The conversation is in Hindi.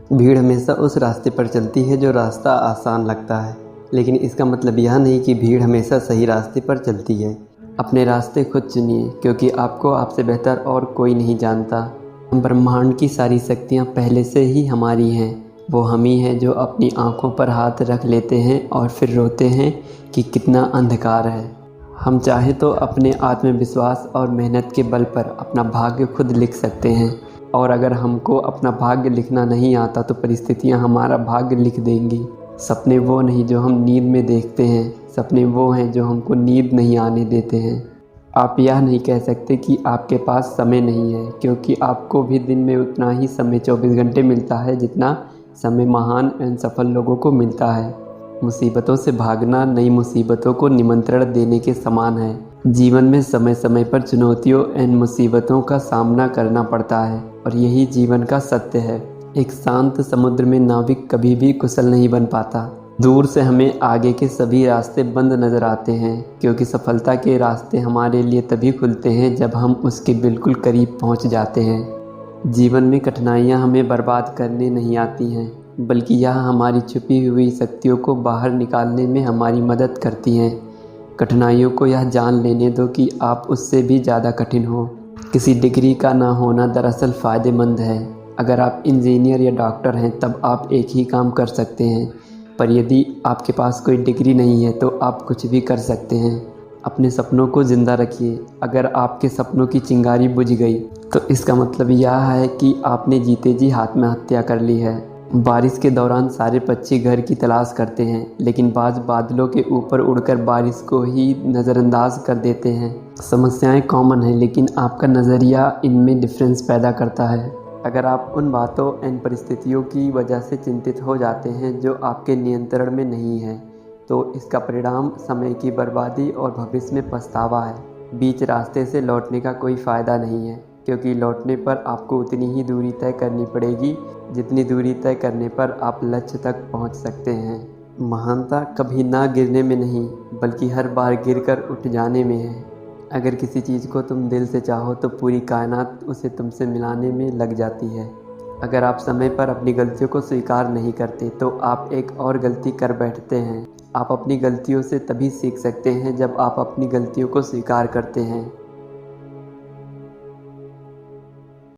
भीड़ हमेशा उस रास्ते पर चलती है जो रास्ता आसान लगता है, लेकिन इसका मतलब यह नहीं कि भीड़ हमेशा सही रास्ते पर चलती है। अपने रास्ते खुद चुनिए, क्योंकि आपको आपसे बेहतर और कोई नहीं जानता। ब्रह्मांड की सारी शक्तियाँ पहले से ही हमारी हैं। वो हम ही हैं जो अपनी आँखों पर हाथ रख लेते हैं और फिर रोते हैं कि कितना अंधकार है। हम चाहे तो अपने आत्मविश्वास और मेहनत के बल पर अपना भाग्य खुद लिख सकते हैं, और अगर हमको अपना भाग्य लिखना नहीं आता तो परिस्थितियां हमारा भाग्य लिख देंगी। सपने वो नहीं जो हम नींद में देखते हैं, सपने वो हैं जो हमको नींद नहीं आने देते हैं। आप यह नहीं कह सकते कि आपके पास समय नहीं है, क्योंकि आपको भी दिन में उतना ही समय 24 घंटे मिलता है जितना समय महान एवं सफल लोगों को मिलता है। मुसीबतों से भागना नई मुसीबतों को निमंत्रण देने के समान है। जीवन में समय समय पर चुनौतियों एवं मुसीबतों का सामना करना पड़ता है, और यही जीवन का सत्य है। एक शांत समुद्र में नाविक कभी भी कुशल नहीं बन पाता। दूर से हमें आगे के सभी रास्ते बंद नजर आते हैं, क्योंकि सफलता के रास्ते हमारे लिए तभी खुलते हैं जब हम उसके बिल्कुल करीब पहुंच जाते हैं। जीवन में कठिनाइयां हमें बर्बाद करने नहीं आती हैं, बल्कि यह हमारी छुपी हुई शक्तियों को बाहर निकालने में हमारी मदद करती हैं। कठिनाइयों को यह जान लेने दो कि आप उससे भी ज़्यादा कठिन हो। किसी डिग्री का ना होना दरअसल फ़ायदेमंद है। अगर आप इंजीनियर या डॉक्टर हैं तब आप एक ही काम कर सकते हैं, पर यदि आपके पास कोई डिग्री नहीं है तो आप कुछ भी कर सकते हैं। अपने सपनों को ज़िंदा रखिए। अगर आपके सपनों की चिंगारी बुझ गई तो इसका मतलब यह है कि आपने जीते जी आत्महत्या कर ली है। बारिश के दौरान सारे पक्षी घर की तलाश करते हैं, लेकिन बाज बादलों के ऊपर उड़कर बारिश को ही नज़रअंदाज कर देते हैं। समस्याएं कॉमन हैं, लेकिन आपका नज़रिया इनमें डिफरेंस पैदा करता है। अगर आप उन बातों एंड परिस्थितियों की वजह से चिंतित हो जाते हैं जो आपके नियंत्रण में नहीं है, तो इसका परिणाम समय की बर्बादी और भविष्य में पछतावा है। बीच रास्ते से लौटने का कोई फ़ायदा नहीं है, क्योंकि लौटने पर आपको उतनी ही दूरी तय करनी पड़ेगी जितनी दूरी तय करने पर आप लक्ष्य तक पहुंच सकते हैं। महानता कभी ना गिरने में नहीं, बल्कि हर बार गिरकर उठ जाने में है। अगर किसी चीज़ को तुम दिल से चाहो तो पूरी कायनात उसे तुमसे मिलाने में लग जाती है। अगर आप समय पर अपनी गलतियों को स्वीकार नहीं करते तो आप एक और गलती कर बैठते हैं। आप अपनी गलतियों से तभी सीख सकते हैं जब आप अपनी गलतियों को स्वीकार करते हैं।